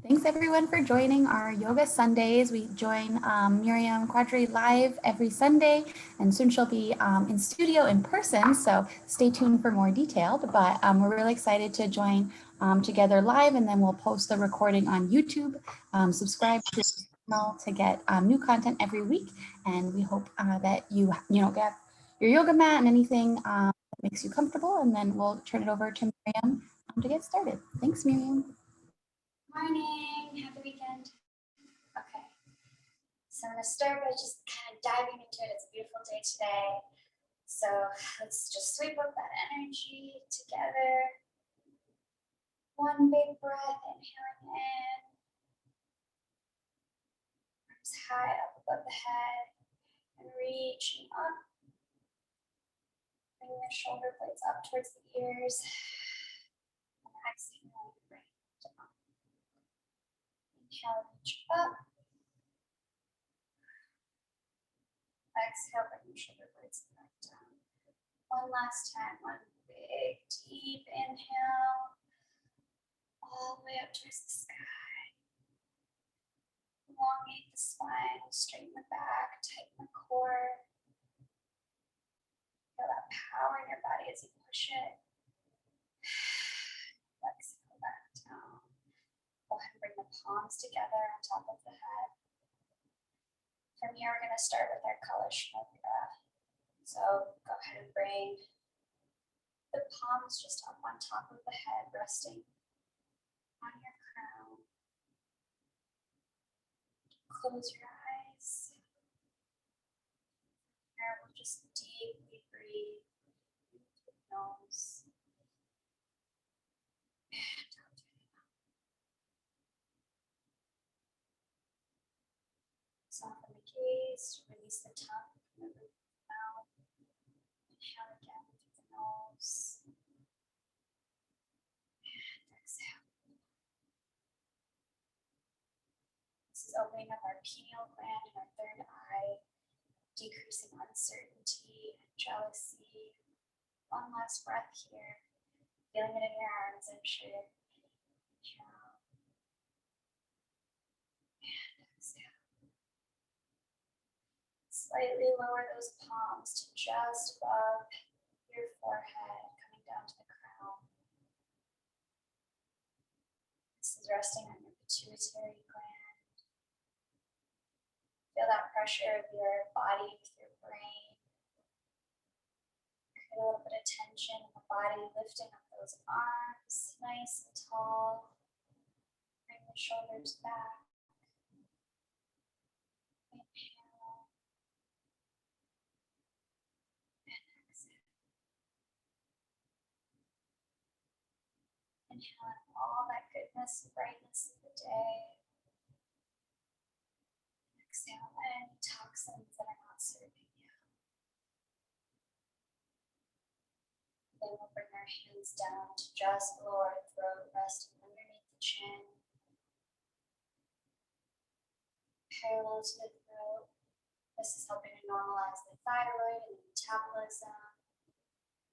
Thanks everyone for joining our Yoga Sundays. We join Miriam Quadri live every Sunday, and soon she'll be in studio in person, so stay tuned for more detailed. But we're really excited to join together live, and then we'll post the recording on YouTube. Subscribe to the channel to get new content every week, and we hope that you get your yoga mat and anything that makes you comfortable, and then we'll turn it over to Miriam to get started. Thanks, Miriam. Morning, happy weekend. Okay, so I'm gonna start by just kind of diving into it. It's a beautiful day today. So let's just sweep up that energy together. One big breath, inhaling in. Arms high up above the head and reaching up. Bring your shoulder blades up towards the ears. And exhale, bring it down. Inhale, reach up. Exhale, bring your shoulder blades back down. One last time, one big deep inhale, all the way up towards the sky. Elongate the spine, straighten the back, tighten the core. Feel that power in your body as you push it. Exhale back down. Go ahead and bring the palms together on top of the head. From here, we're going to start with our Kalashna breath. So go ahead and bring the palms just up on top of the head, resting on your crown. Close your eyes. Here we'll just deeply breathe into the nose and out through the mouth. Soften the gaze, release the tongue from the roof of the mouth. Inhale again through the nose. And exhale. This is opening up our pineal gland and our third eye, decreasing uncertainty and jealousy. One last breath here, feeling it in your arms, I'm sure. Inhale. And exhale. Slightly lower those palms to just above your forehead, coming down to the crown. This is resting on your pituitary gland. Feel that pressure of your body with your brain. Create a little bit of tension in the body, lifting up those arms nice and tall. Bring the shoulders back. Inhale. And exhale. Inhale in all that goodness and brightness of the day. Exhale any toxins that are not serving you. Then we'll bring our hands down to just below our throat, resting underneath the chin. Parallel to the throat. This is helping to normalize the thyroid and the metabolism,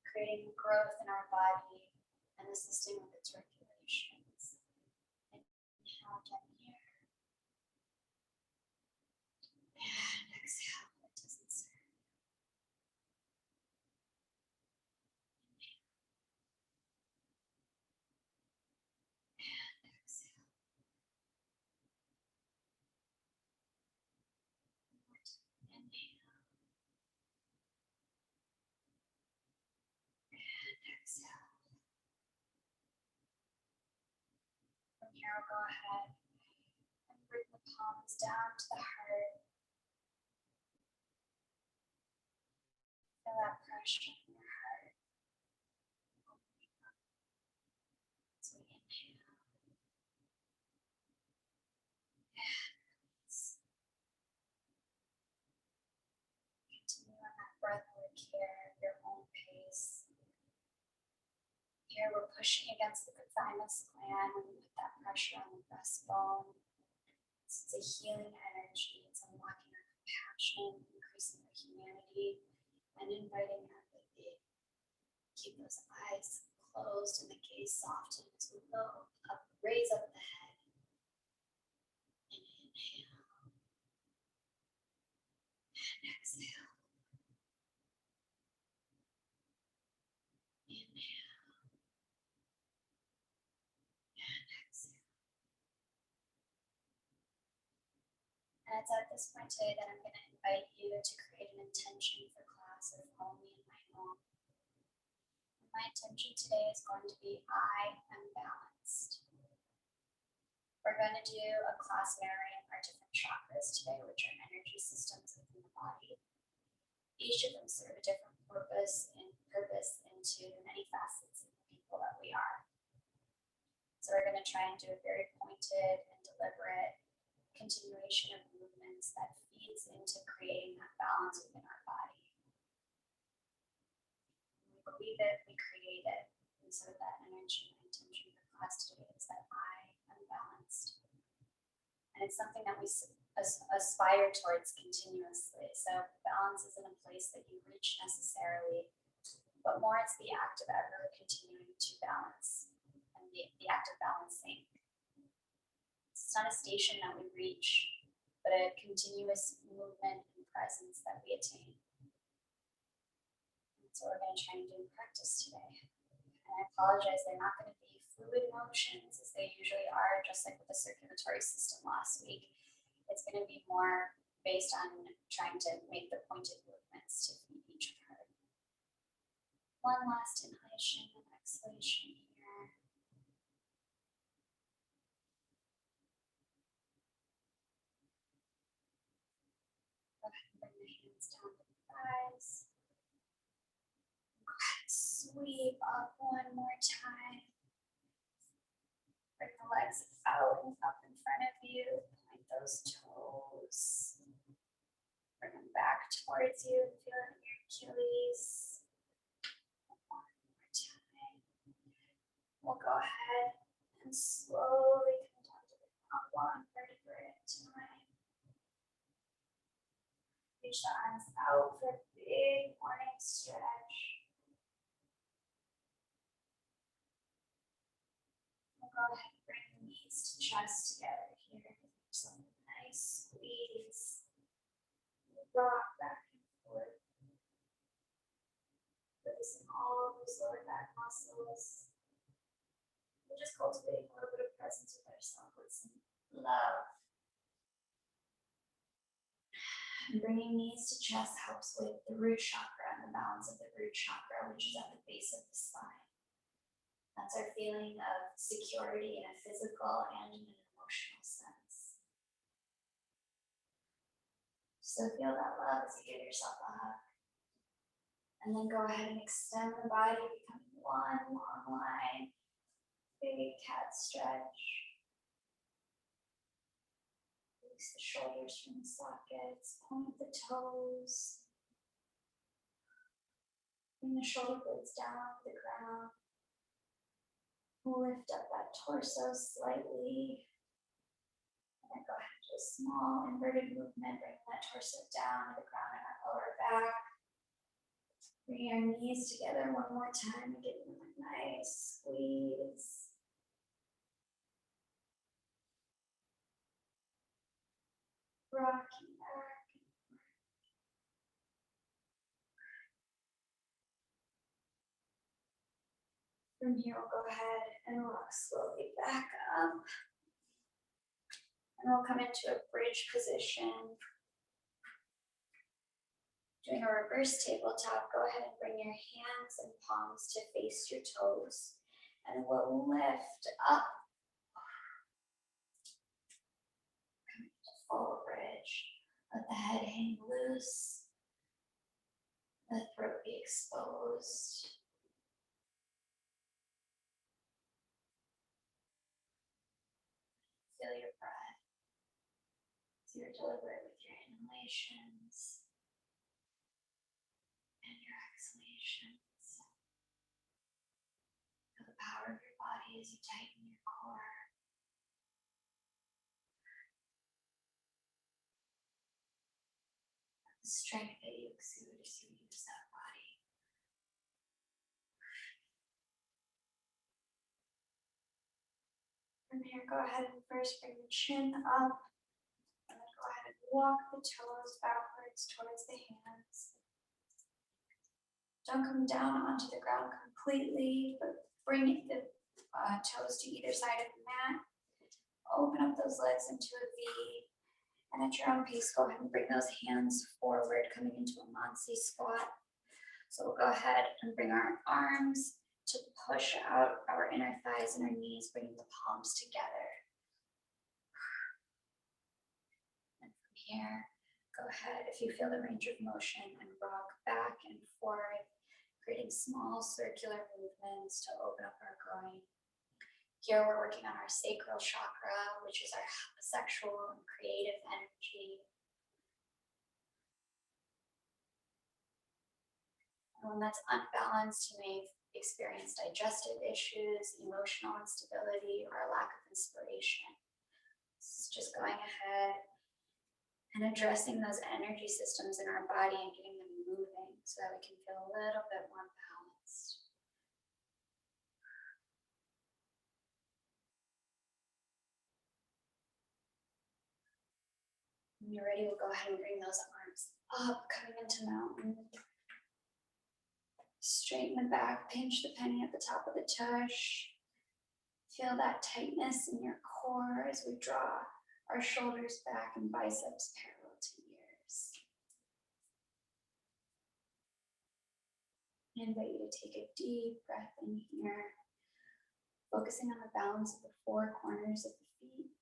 creating growth in our body and assisting with its regulations. Inhale again here. And exhale what doesn't serve. Inhale. And exhale. One more time. Inhale. And exhale. From here, I'll go ahead and bring the palms down to the heart. Feel that pressure in your heart. Opening up as we inhale. And release. Continue on that breathwork here at your own pace. Here we're pushing against the thymus gland when we put that pressure on the breastbone. It's a healing energy. It's unlocking our compassion, increasing our humanity, and inviting empathy. Keep those eyes closed and the gaze softened as we go up, raise up the head. it's at this point today that I'm going to invite you to create an intention for class or follow me in my home. My intention today is going to be I am balanced. We're going to do a class mirroring our different chakras today, which are energy systems within the body. Each of them serve a different purpose into the many facets of the people that we are. So we're going to try and do a very pointed and deliberate continuation of movements that feeds into creating that balance within our body. When we believe it, we create it. And so that energy and intention for class today is that I am balanced. And it's something that we aspire towards continuously. So balance isn't a place that you reach necessarily, but more it's the act of ever continuing to balance and the act of balancing. It's not a station that we reach, but a continuous movement and presence that we attain. That's what we're going to try and do in practice today. And I apologize, they're not going to be fluid motions as they usually are, just like with the circulatory system last week. It's going to be more based on trying to make the pointed movements to feed each part. One last inhalation and exhalation here. Go ahead and bring the hands down to the thighs. Go ahead and sweep up one more time. Bring the legs out and up in front of you. Point those toes. Bring them back towards you. Feel it in your Achilles. One more time. We'll go ahead and slowly come down to the ground, one vertebrae at a time. Reach the arms out for a big morning stretch. We'll go ahead and bring the knees to chest together here. Just a nice squeeze. Rock back and forth. Releasing all of those lower back muscles. We're just cultivating a little bit of presence with ourselves with some love. And bringing knees to chest helps with the root chakra and the balance of the root chakra, which is at the base of the spine. That's our feeling of security in a physical and in an emotional sense. So feel that love as you give yourself a hug. And then go ahead and extend the body, becoming one long line. Big cat stretch. Release the shoulders from the sockets. Point the toes. Bring the shoulder blades down to the ground. Lift up that torso slightly. And then go ahead and do a small inverted movement, bringing that torso down to the ground in our lower back. Bring your knees together one more time and give them a nice squeeze. Rocking back. From here, we'll go ahead and rock slowly back up. And we'll come into a bridge position. Doing a reverse tabletop, go ahead and bring your hands and palms to face your toes. And we'll lift up. Coming to full bridge. Let the head hang loose. Let the throat be exposed. Feel your breath as you're deliberate with your inhalations and your exhalations. Feel the power of your body as you tighten your core. The strength that you exude as you use that body. From here, go ahead and first bring the chin up. And then go ahead and walk the toes backwards towards the hands. Don't come down onto the ground completely, but bring the toes to either side of the mat. Open up those legs into a V. And at your own pace, go ahead and bring those hands forward, coming into a Mansi squat. So we'll go ahead and bring our arms to push out our inner thighs and our knees, bringing the palms together. And from here, go ahead, if you feel the range of motion, and rock back and forth, creating small circular movements to open up our groin. Here we're working on our sacral chakra, which is our sexual and creative energy. And when that's unbalanced, you may experience digestive issues, emotional instability, or a lack of inspiration. This is just going ahead and addressing those energy systems in our body and getting them moving so that we can feel a little bit more balanced. When you're ready, we'll go ahead and bring those arms up, coming into mountain. Straighten the back, pinch the penny at the top of the tush. Feel that tightness in your core as we draw our shoulders back and biceps parallel to ears. I invite you to take a deep breath in here, focusing on the balance of the four corners of the feet,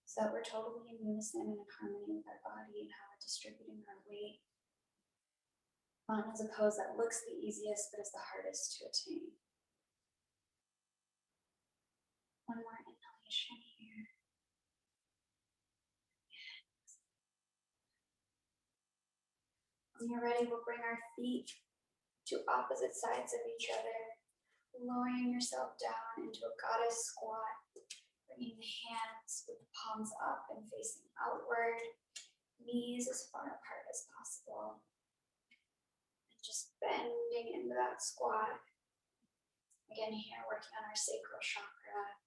so that we're totally in unison and in harmony with our body and how we're distributing our weight. One is a pose that looks the easiest but is the hardest to attain. One more inhalation here. When you're ready, we'll bring our feet to opposite sides of each other, lowering yourself down into a goddess squat, bringing the hands with the palms up and facing outward, knees as far apart as possible. Just bending into that squat. Again, here working on our sacral chakra,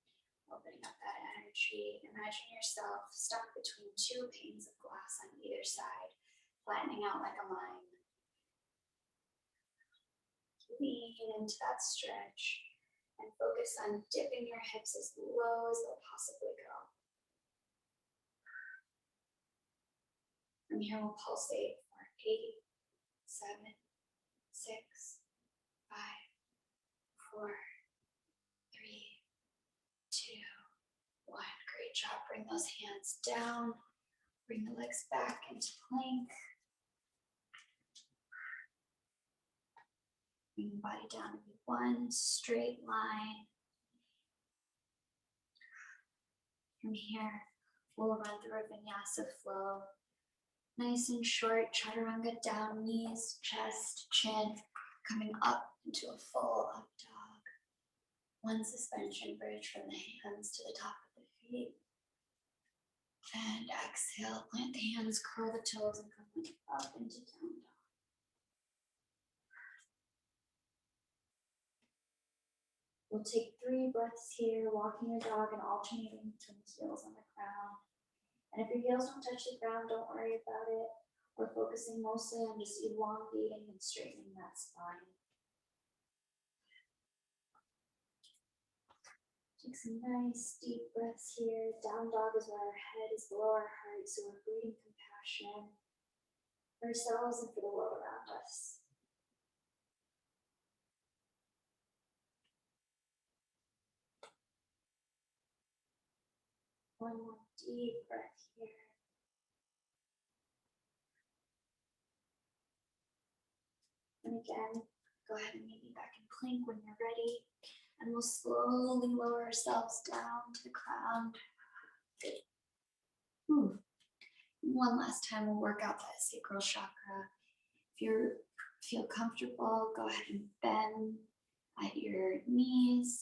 opening up that energy. Imagine yourself stuck between two panes of glass on either side, flattening out like a line. Lean into that stretch and focus on dipping your hips as low as they'll possibly go. From here, we'll pulsate for 8, 7, 6, 5, 4, 3, 2, 1. Great job. Bring those hands down. Bring the legs back into plank. Bring the body down to one straight line. From here, we'll run through a vinyasa flow. Nice and short, chaturanga down, knees, chest, chin, coming up into a full up dog. One suspension bridge from the hands to the top of the feet. And exhale, plant the hands, curl the toes, and come up into down dog. We'll take 3 breaths here, walking your dog and alternating between the heels on the ground. And if your heels don't touch the ground, don't worry about it. We're focusing mostly on just elongating and straightening that spine. Take some nice deep breaths here. Down dog is where our head is below our heart, so we're breathing compassion for ourselves and for the world around us. One more deep breath here. And again, go ahead and meet me back in plank when you're ready. And we'll slowly lower ourselves down to the ground. One last time, we'll work out that sacral chakra. If you feel comfortable, go ahead and bend at your knees.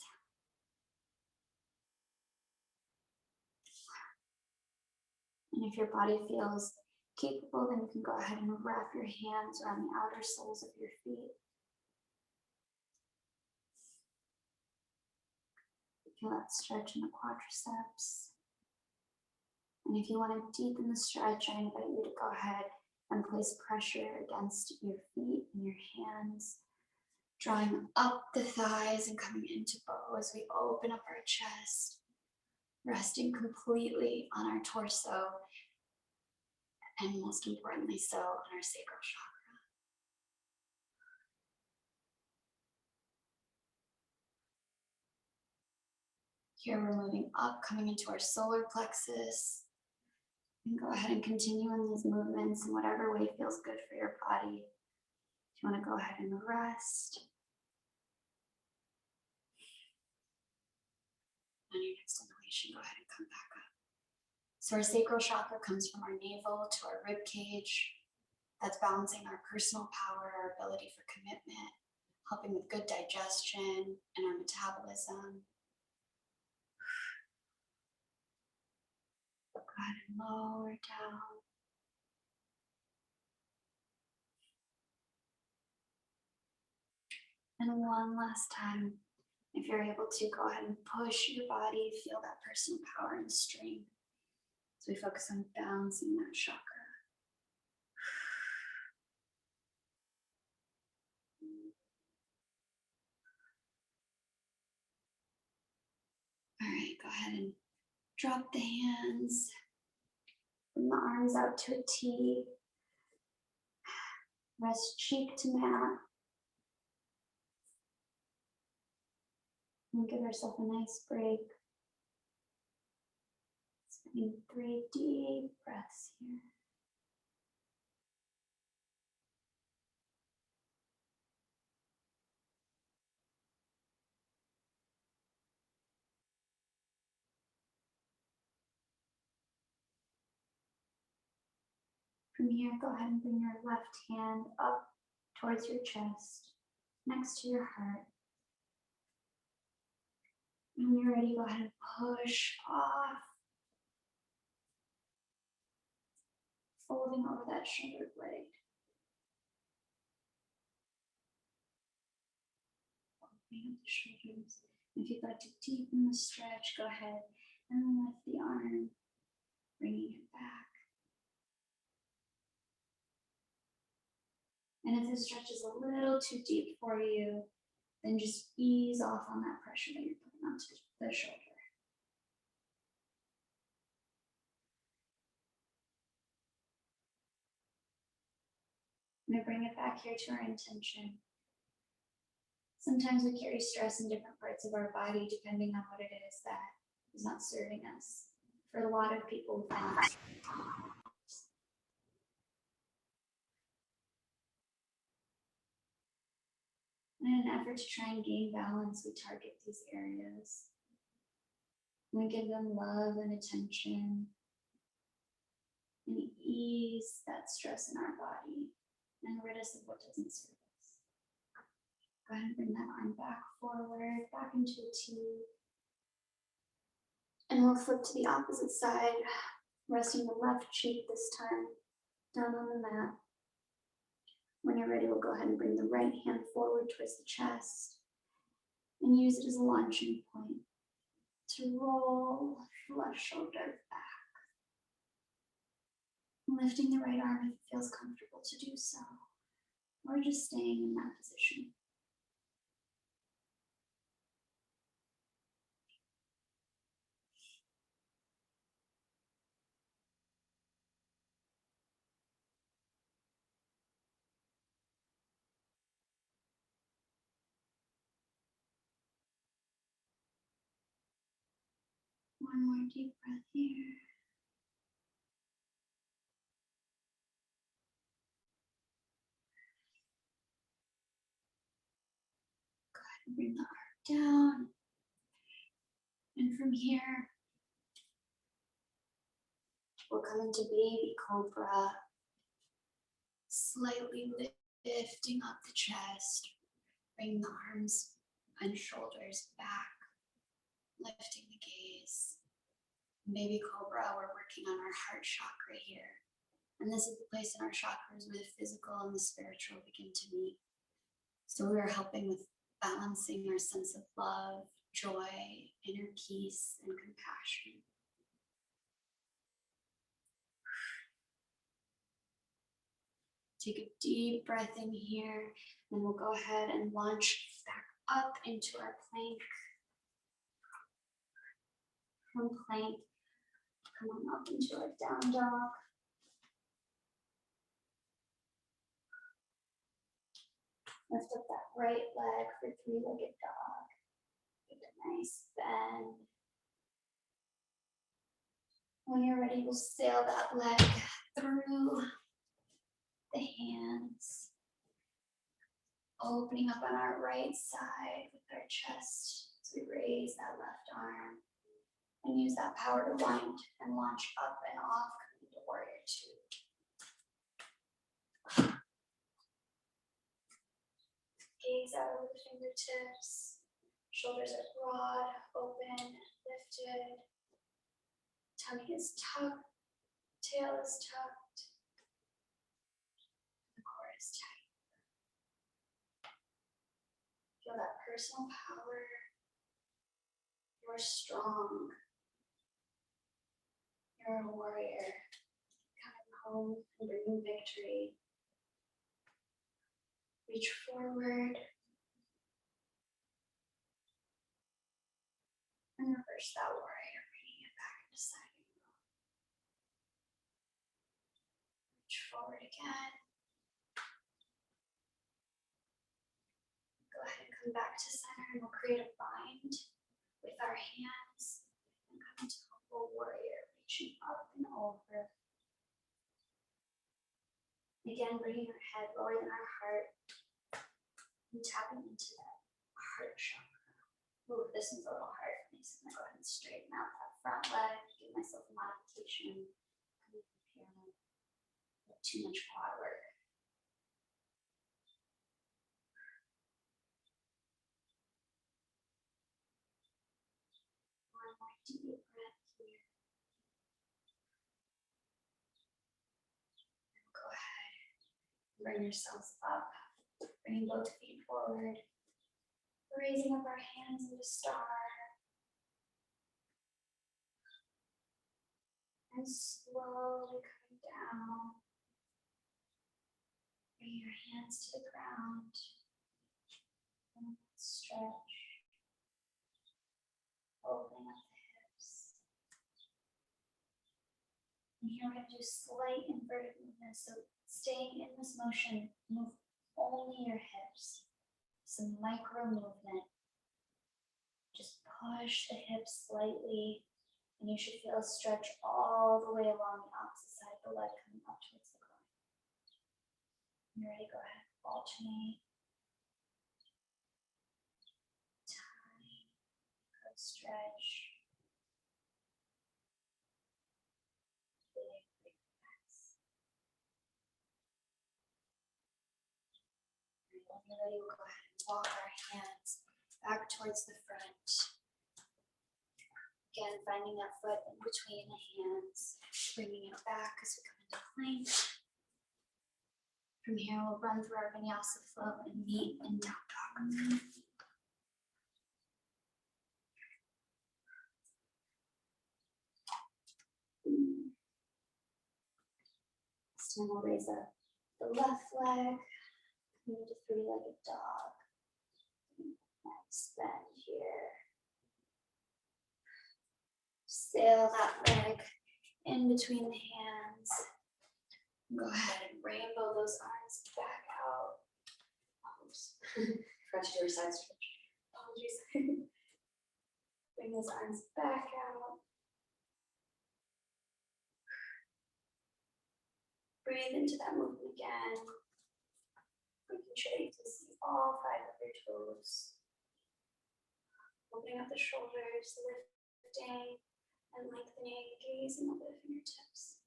And if your body feels capable, then you can go ahead and wrap your hands around the outer soles of your feet. Feel that stretch in the quadriceps. And if you want to deepen the stretch, I invite you to go ahead and place pressure against your feet and your hands, drawing up the thighs and coming into bow as we open up our chest. resting completely on our torso, and most importantly so, on our sacral chakra. Here we're moving up, coming into our solar plexus. And go ahead and continue in these movements in whatever way feels good for your body. If you want to go ahead and rest. On your next inhalation, go ahead and come back up. So our sacral chakra comes from our navel to our rib cage. That's balancing our personal power, our ability for commitment, helping with good digestion and our metabolism. Go ahead and lower down. And one last time, if you're able to, go ahead and push your body, feel that personal power and strength. So we focus on balancing that chakra. All right, go ahead and drop the hands. Bring the arms out to a T. Rest cheek to mat. And give yourself a nice break. Taking 3 deep breaths here. From here, go ahead and bring your left hand up towards your chest, next to your heart. When you're ready, go ahead and push off, folding over that shoulder blade. Opening up the shoulders. If you'd like to deepen the stretch, go ahead and lift the arm, bringing it back. And if the stretch is a little too deep for you, then just ease off on that pressure that you're putting onto the shoulder. I'm going to bring it back here to our intention. Sometimes we carry stress in different parts of our body depending on what it is that is not serving us. For a lot of people, we find this. In an effort to try and gain balance, we target these areas. We give them love and attention and ease that stress in our body and rid us of what doesn't serve us. Go ahead and bring that arm back forward, back into a T. And we'll flip to the opposite side, resting the left cheek this time, down on the mat. When you're ready, we'll go ahead and bring the right hand forward towards the chest and use it as a launching point to roll the left shoulder back. Lifting the right arm if it feels comfortable to do so, or just staying in that position. One more deep breath here. Go ahead and bring the arm down. And from here, we'll come into baby cobra, slightly lifting up the chest, bring the arms and shoulders back, lifting the gaze. Baby cobra, we're working on our heart chakra here. And this is the place in our chakras where the physical and the spiritual begin to meet. So we are helping with balancing our sense of love, joy, inner peace, and compassion. Take a deep breath in here, and we'll go ahead and launch back up into our plank. From plank, come on up into a down dog. Lift up that right leg for three-legged dog. Give it a nice bend. When you're ready, we'll sail that leg through the hands. Opening up on our right side with our chest as we raise that left arm. And use that power to wind and launch up and off, coming to warrior two. Gaze out over the fingertips. Shoulders are broad, open, lifted. Tummy is tucked. Tail is tucked. The core is tight. Feel that personal power. You're strong. You're a warrior. Coming home and bringing victory. Reach forward. And reverse that warrior, bringing it back into side angle. Reach forward again. Go ahead and come back to center and we'll create a bind with our hands and come into a full warrior, reaching up and over. Again, bringing our head lower than our heart and tapping into that heart chakra. Ooh, this one's a little hard for me, so I'm gonna go ahead and straighten out that front leg, give myself a modification. Coming from pyramid. Too much quad work. One more deep breath here. And go ahead. Bring yourselves up. Bringing both feet forward. Raising up our hands into star. And slowly coming down. Bring your hands to the ground. And stretch. Opening up the hips. And here we're going to do slight inverted movement. So staying in this motion, move only your hips. Some micro movement. Just push the hips slightly. And you should feel a stretch all the way along the opposite side of the leg coming up towards the groin. When you're ready, go ahead, alternate. Tiny, good stretch. Big breaths. And when you're ready, we'll go ahead and walk our hands back towards the front. Again, finding that foot in between the hands, bringing it back as we come into plank. From here, we'll run through our vinyasa flow and meet in down dog. This time we'll raise up the left leg, coming into three-legged dog. Nice bend here. Sail that leg in between the hands. Go ahead and rainbow those arms back out. Oops. Forgot to do our side stretch. Apologies. Bring those arms back out. Breathe into that movement again. Making sure you can see all 5 of your toes. Opening up the shoulders, lifting and lengthening, gazing over the fingertips.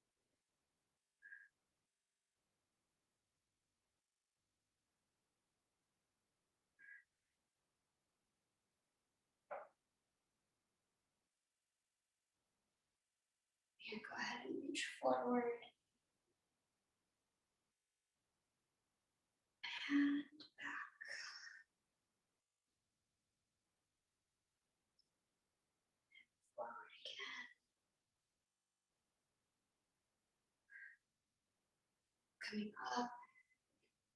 Here, go ahead and reach forward. And back. Forward again. Coming up.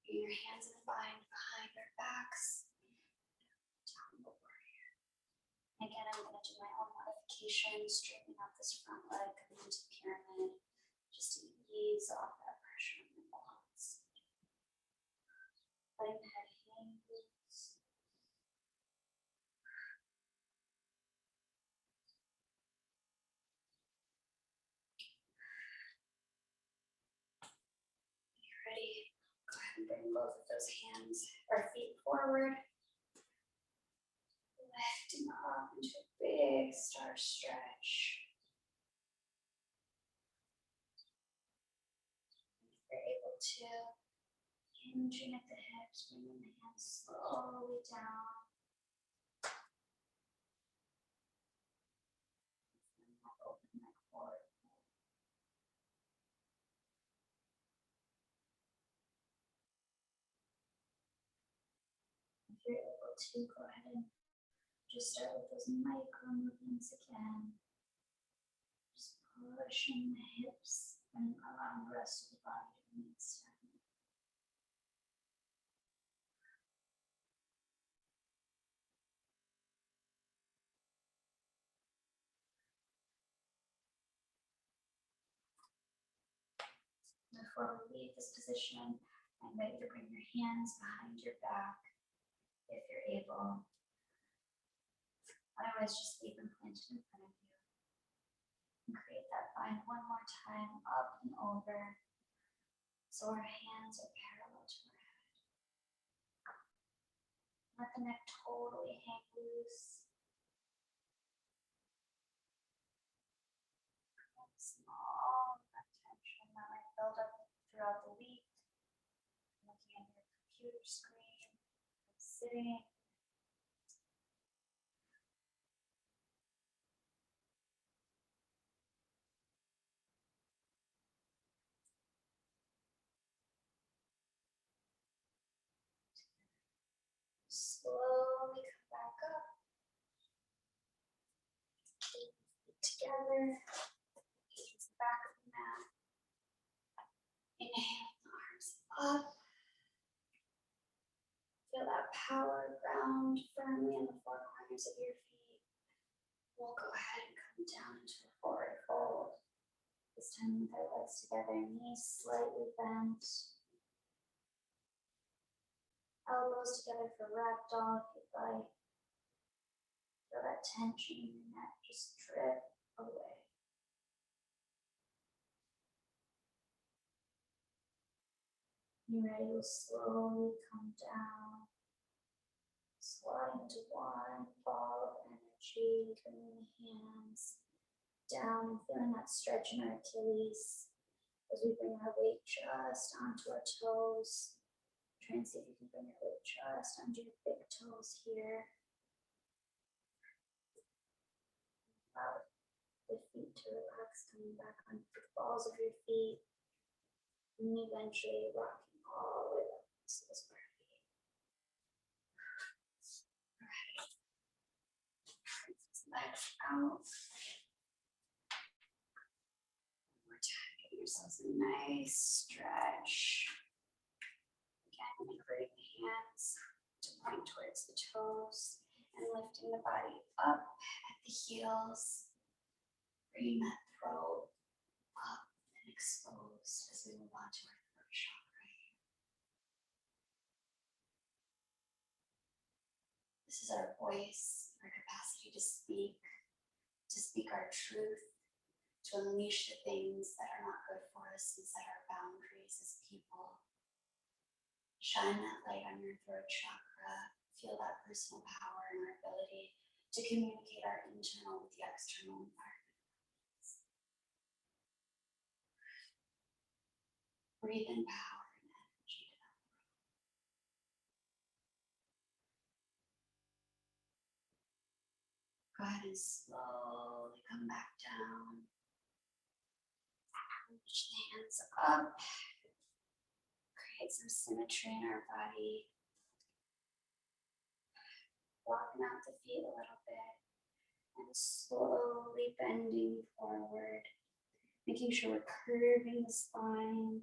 Bring your hands in a bind behind our backs. Down the warrior. Again, I'm going to do my own modification. rotation, straightening out this front leg, coming into the pyramid, just to ease off that pressure on the quads. Letting the head hang loose. Ready? Go ahead and bring both of those hands or feet forward. Lifting up into a big star stretch. If you're able to, hinging at the hips, bringing the hands slowly down. Open neck forward. If you're able to, go ahead and just start with those micro movements again. Just pushing the hips and allowing the rest of the body to remain stagnant. Before we leave this position, I invite you to bring your hands behind your back if you're able. Otherwise, just leave them planted in front of you. And create that bind one more time, up and over, so our hands are parallel to our head. Let the neck totally hang loose. Small tension that might build up throughout the week. Looking at your computer screen, sitting. Slowly come back up. Feet together. Towards the back of the mat. Inhale, arms up. Feel that power ground firmly in the four corners of your feet. We'll go ahead and come down into a forward fold. This time with our legs together, knees slightly bent. Elbows together for ragdoll if you'd like. Feel that tension in your neck just drip away. You're ready, we'll slowly come down. Slide into one ball of energy, bringing the hands down and feeling that stretch in our Achilles as we bring our weight just onto our toes. Try and see if you can bring your weight just onto your big toes here. Allow the feet to relax, coming back on the balls of your feet. And eventually rocking all the way up to the square feet. Alright. Legs out. One more time, give yourselves a nice stretch. Again, bring the hands to point towards the toes and lifting the body up at the heels. Bring that throat up and exposed as we move on to our throat chakra. This is our voice, our capacity to speak our truth, to unleash the things that are not good for us and set our boundaries as people. Shine that light on your throat chakra. Feel that personal power and our ability to communicate our internal with the external environment. Breathe in power and energy to that throat. Go ahead and slowly come back down. Reach the hands up. Create some symmetry in our body. Walking out the feet a little bit and slowly bending forward, making sure we're curving the spine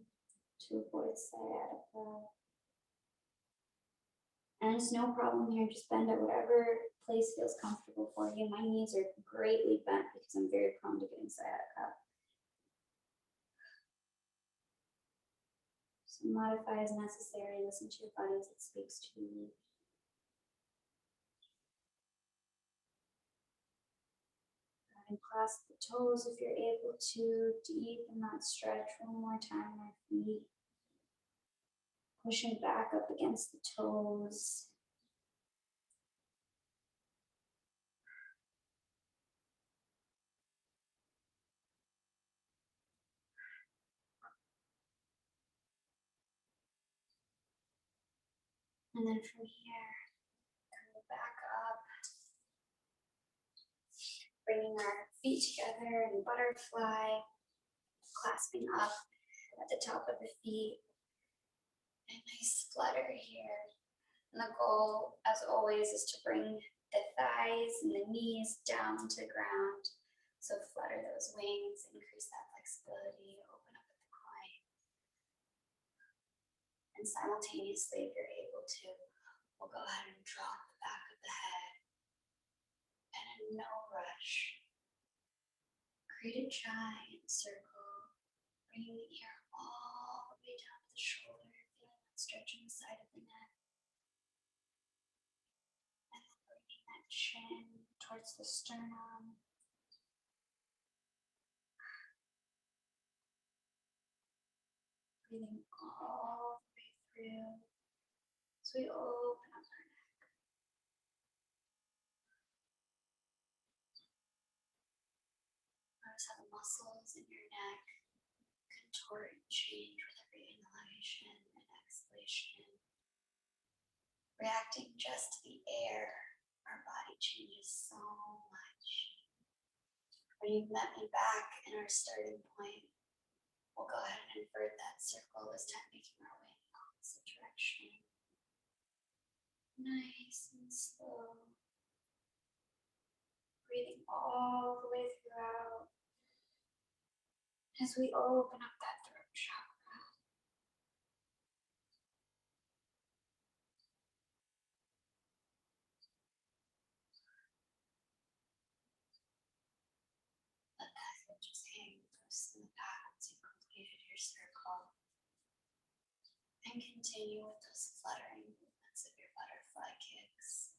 to avoid sciatica. And it's no problem here, just bend at whatever place feels comfortable for you. My knees are greatly bent because I'm very prone to getting sciatica. So modify as necessary. Listen to your body as it speaks to you. And clasp the toes if you're able to. Deepen that stretch one more time in our feet. Pushing back up against the toes. And then from here, coming back up, bringing our feet together in butterfly, clasping up at the top of the feet. A nice flutter here. And the goal, as always, is to bring the thighs and the knees down to the ground. So flutter those wings, increase that flexibility, open up at the groin. And simultaneously, if you're able to, we'll go ahead and drop the back of the head. And in no rush, create a giant circle, bringing the ear all the way down to the shoulder, feeling that stretch on the side of the neck. And then bringing that chin towards the sternum. Breathing all the way through. So we open up our neck. Notice how the muscles in your neck contort and change with every inhalation and exhalation. Reacting just to the air, our body changes so much. When you've met me back in our starting point, we'll go ahead and invert that circle, this time making our way in the opposite direction. Nice and slow. Breathing all the way throughout as we open up that throat chakra. Let that head just hang loose in the back once you've completed your circle. And continue with those fluttering movements of your butterfly kicks.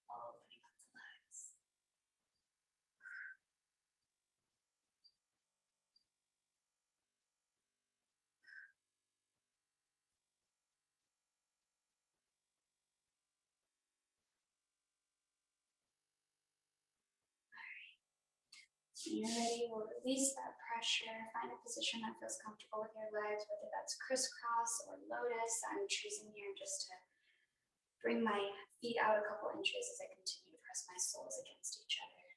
Opening up the legs. When you're ready, we'll release that pressure. Find a position that feels comfortable with your legs, whether that's crisscross or lotus. I'm choosing here just to bring my feet out a couple inches as I continue to press my soles against each other.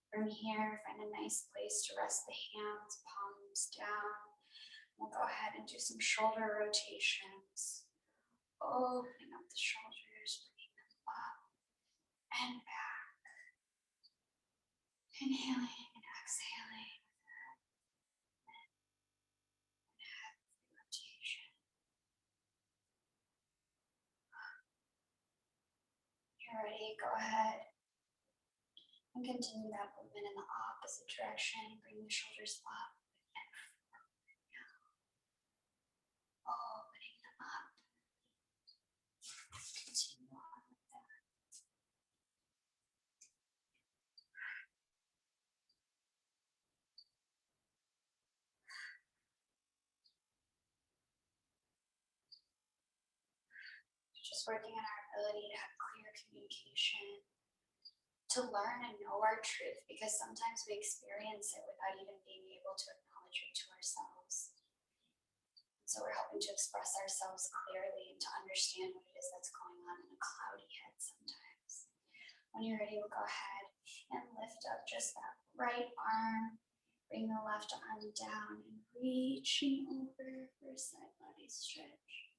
From here, find a nice place to rest the hands, palms down. We'll go ahead and do some shoulder rotations. Opening up the shoulders, bringing them up and back. Inhaling and exhaling with that neck and head rotation. You're ready, go ahead and continue that movement in the opposite direction. Bring the shoulders up and forward now. Opening them up. Continue on with that. Just working on our ability to have clear communication, to learn and know our truth, because sometimes we experience it without even being able to acknowledge it to ourselves. And so we're helping to express ourselves clearly and to understand what it is that's going on in a cloudy head sometimes. When you're ready, we'll go ahead and lift up just that right arm. Bring the left arm down and reaching over for a side body stretch.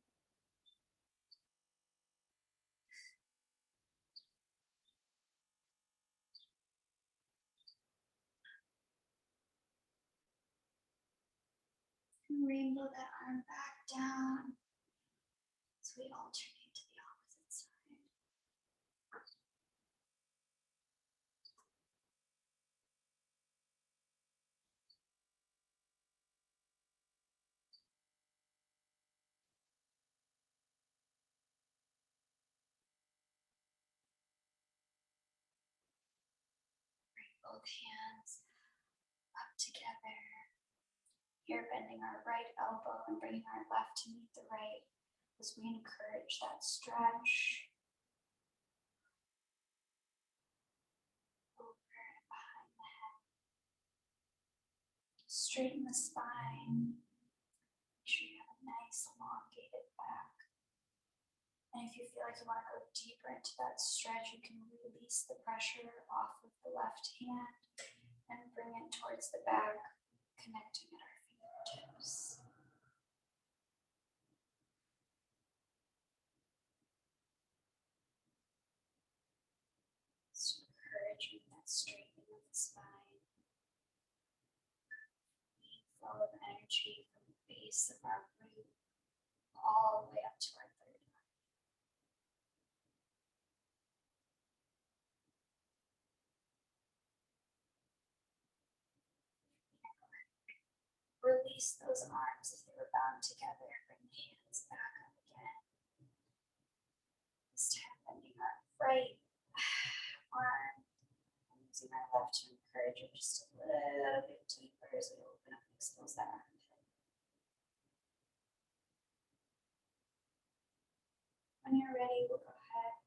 And rainbow that arm back down as we alternate to the opposite side. both hands up together. Here, bending our right elbow and bringing our left to meet the right as we encourage that stretch. Over and behind the head. Straighten the spine. Make sure you have a nice elongated back. And if you feel like you want to go deeper into that stretch, you can release the pressure off of the left hand and bring it towards the back, connecting at our fingertips. So encouraging that straightening of the spine. Flow of energy from the base of our root all the way up to our third eye. Release those arms as they were bound together. Bring the hands back up again. This time bending our right arm and using our left to encourage it just a little bit deeper as we open up and expose that armpit. When you're ready, we'll go ahead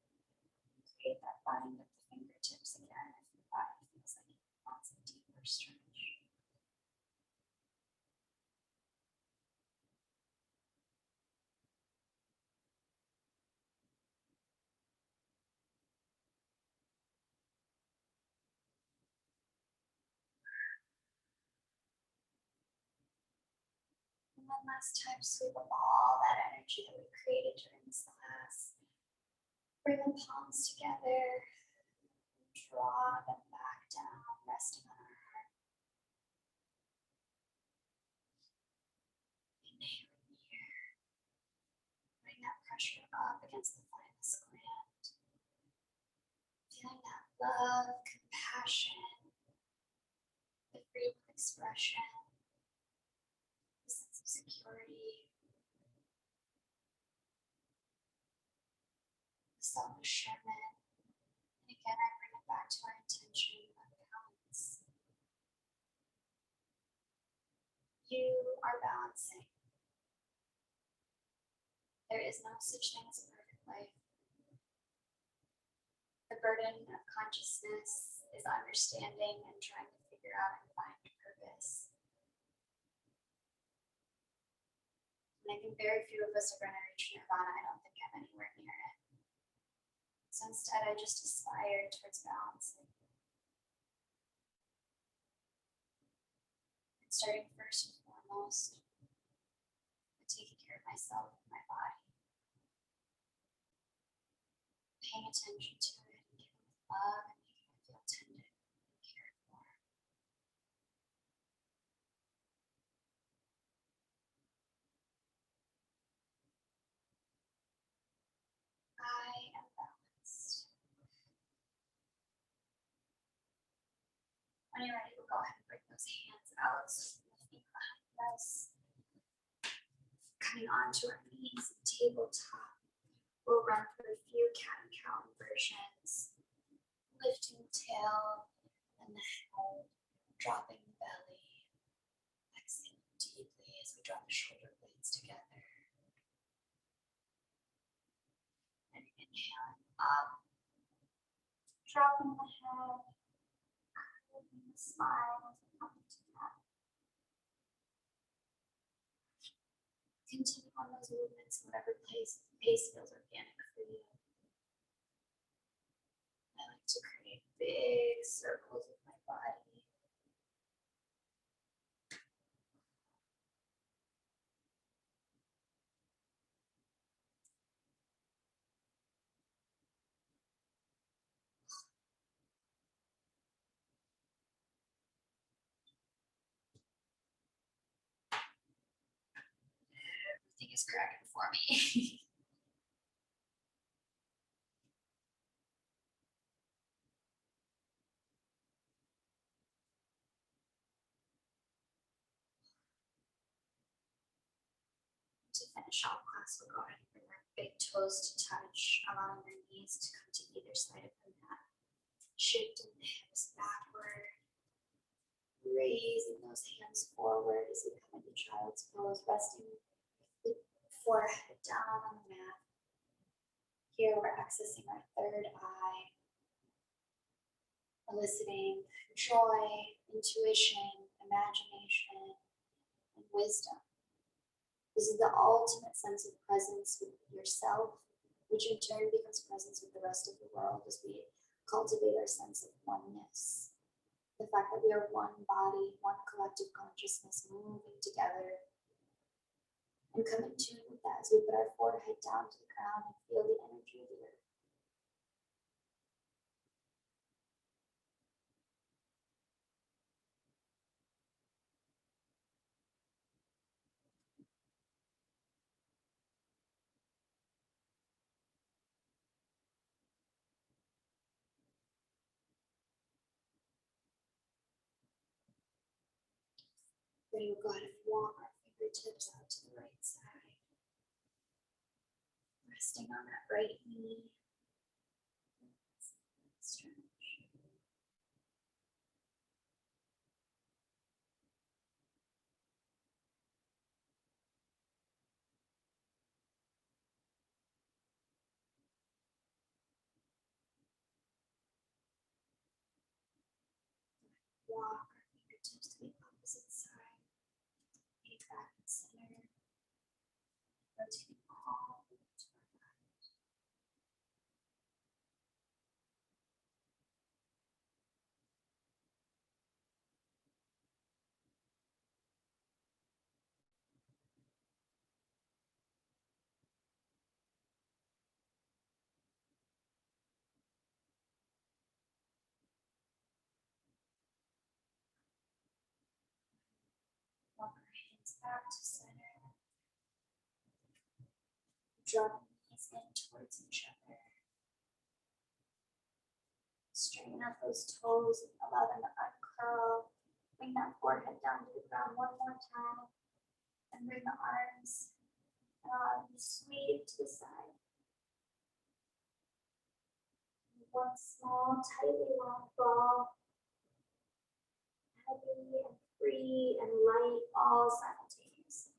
and create that bind of the fingertips again if your body feels like it wants a deeper stretch. And then last time, sweep up all that energy that we created during this class. Bring the palms together. Draw them back down, resting on our heart. Inhaling here. Bring that pressure up against the thymus gland. Feeling that love, compassion, the freedom of expression, the sense of security, the self-assurement. And again, I bring it back to our intention of balance. You are balancing. There is no such thing as a perfect life. The burden of consciousness is understanding and trying to figure out and find purpose. And I think very few of us are going to reach nirvana. I don't think I'm anywhere near it. So instead, I just aspire towards balancing. And starting first and foremost, with taking care of myself and my body. Paying attention to it and giving it love and making it feel tended and cared for. I am balanced. When you're ready, we'll go ahead and bring those hands out, so lifting behind us. Coming onto our knees and tabletop. We'll run through a few cat and cow inversions. Lifting the tail and the head, dropping the belly. Exhaling deeply as we draw the shoulder blades together. And inhaling up, dropping the head, curving the spine as we come into that. Continue on those movements in whatever pace feels organic for you. I like to create big circles with my body. Everything is cracking for me. To finish off class, we'll go ahead and bring our big toes to touch, allowing our knees to come to either side of the mat. Shifting the hips backward, gazing those hands forward as we come into child's pose, resting the forehead down on the mat. Here we're accessing our third eye, eliciting joy, intuition, imagination, and wisdom. This is the ultimate sense of presence with yourself, which in turn becomes presence with the rest of the world as we cultivate our sense of oneness. The fact that we are one body, one collective consciousness moving together. And come in tune with that as we put our forehead down to the ground and feel the energy of the earth. Then we'll go ahead and walk our fingertips out to the right side. Resting on that right knee. Stretch. Walk our fingertips to the opposite side. Feet back in center. Rotating all the way to our right. Walk our hands back to center. Draw the knees in towards each other. Straighten out those toes and allow them to uncurl. Bring that forehead down to the ground one more time. And bring the arms sweep to the side. One small, tightly wound ball. Heavy and free and light all simultaneously.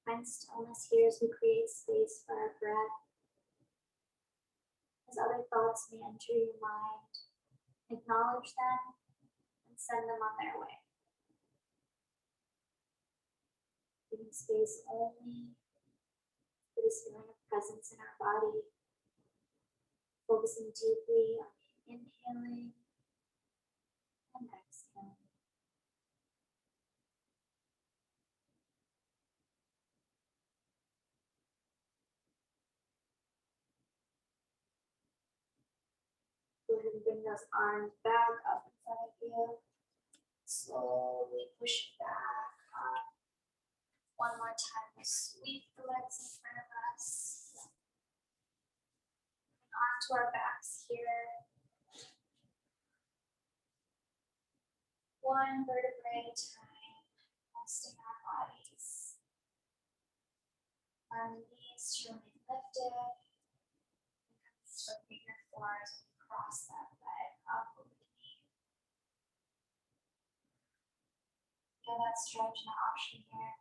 Find stillness here as we create space for our breath. As other thoughts may enter your mind, acknowledge them and send them on their way. Giving space only for this feeling of presence in our body. Focusing deeply on inhaling and exhaling. Go ahead and bring those arms back up in front of you. Slowly push it back up. One more time, we'll sweep the legs in front of us. And onto our backs here. One vertebrae at a time, resting our bodies. Our knees should be lifted. Stroking your forearms as we cross that leg up over the knee. Feel that stretch and option here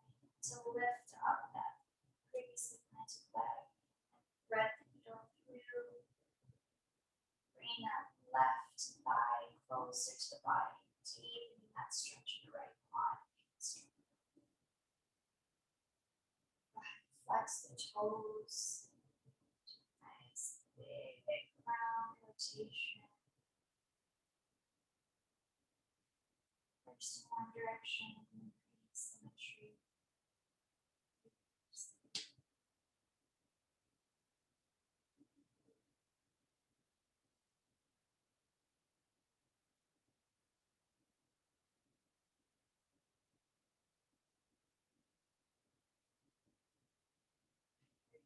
to lift up that previously planted leg and thread the needle through. Bring that left thigh closer to the body, deepening that stretch in the right quad. Flex the toes. Nice big round rotation. First in one direction, create symmetry.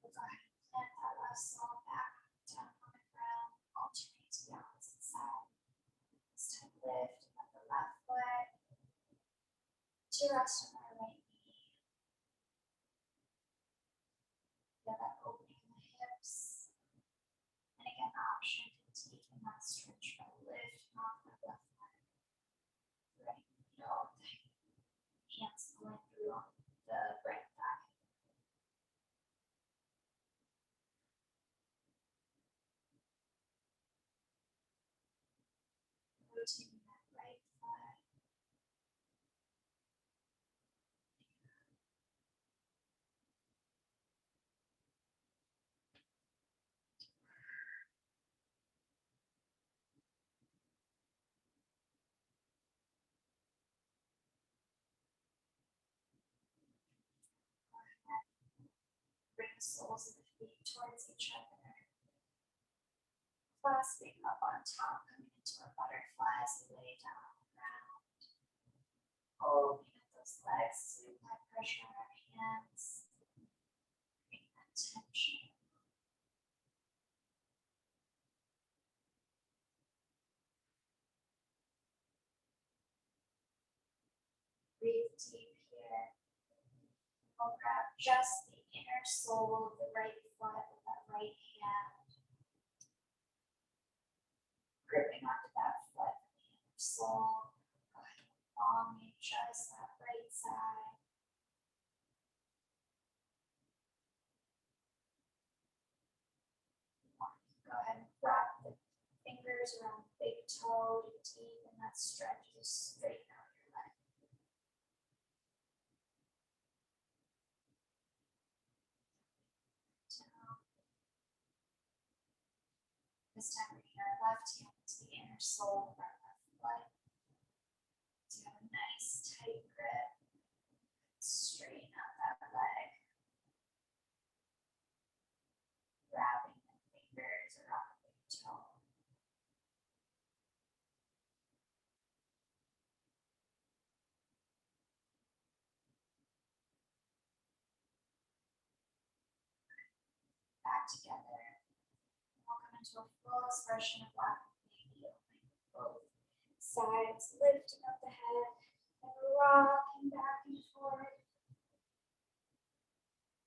Go ahead and plant that left sole back down on the ground, alternate to the opposite side. This time lift to rest on my right knee. Feel that opening in the hips. And again, option to deepen that stretch by lifting off my left leg. Right middle, hands going through on the right thigh. Rotating that right thigh. Bring the soles of the feet towards each other. Clasping up on top, coming into a butterfly as we lay down on the ground. Opening up those legs as we apply pressure on our hands. Bring that tension. Breathe deep here. We'll grab just the inner sole of the right foot with that right hand. Gripping onto that foot with the inner sole. Go ahead and palm just that right side. Go ahead and wrap the fingers around the big toe to deepen that stretch. Just straighten out your leg. Down. This time bringing our left hand to the inner sole of our left foot. To have a nice tight grip. Straighten out that leg. Wrapping the fingers around the big toe. Back together. We'll come into a full expression of laughing baby, opening both sides, lifting up the head and rocking back and forth.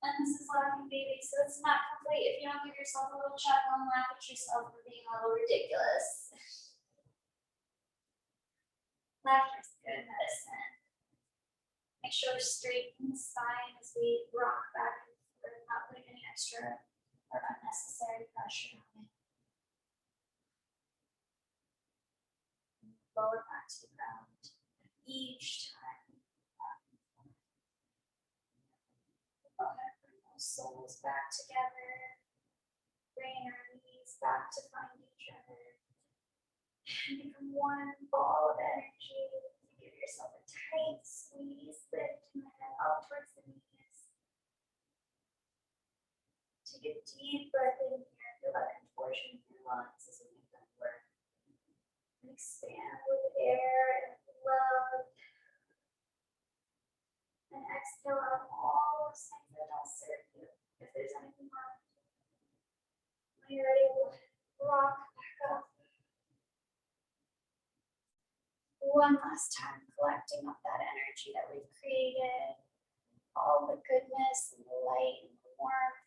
And this is laughing baby, so it's not complete if you don't give yourself a little chuckle and laugh at yourself for being a little ridiculous. Laughter is good medicine. Make sure to straighten the spine as we rock back and forth, not putting any extra or unnecessary pressure on it. Lower back to the ground each time. Go ahead, bring those soles back together. Bring our knees back to find each other. And become one ball of energy. Give yourself a tight squeeze, lifting the head up towards the knees. Take a deep breath in here. Feel that contortion in your lungs as we make that work. And expand with air and love. And exhale out all those things that don't serve you. If there's anything left. When you're ready, we'll rock back up. One last time, collecting up that energy that we've created, all the goodness and the light and the warmth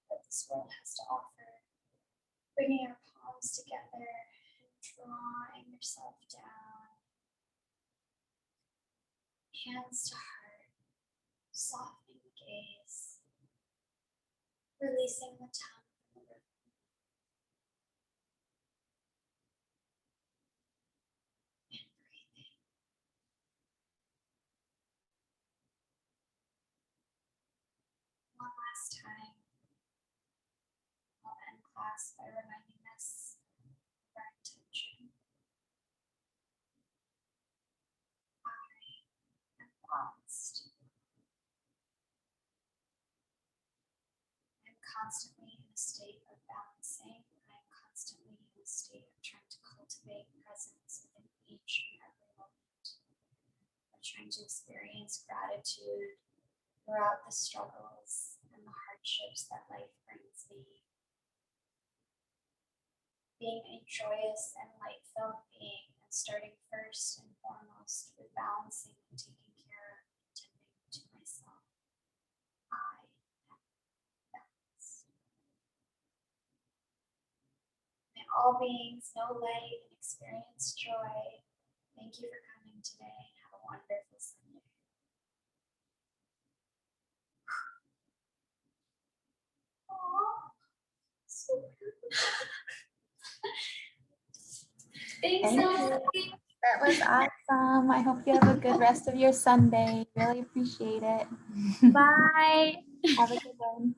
that this world has to offer. Bringing our palms together and drawing yourself down. Hands to heart, softening the gaze, releasing the tongue from the roof. And breathing. One last time. I'll end class by reminding us of our intention. I am balanced. I'm constantly in a state of balancing. I'm constantly in a state of trying to cultivate presence within each and every moment. I'm trying to experience gratitude throughout the struggles and the hardships that life brings me. Being a joyous and light-filled being, and starting first and foremost with balancing and taking care all beings know light and experience joy. Thank you for coming today and have a wonderful Sunday. Aw, so good. Thanks, Thank you. That was awesome. I hope you have a good rest of your Sunday. Really appreciate it. Bye. Have a good one.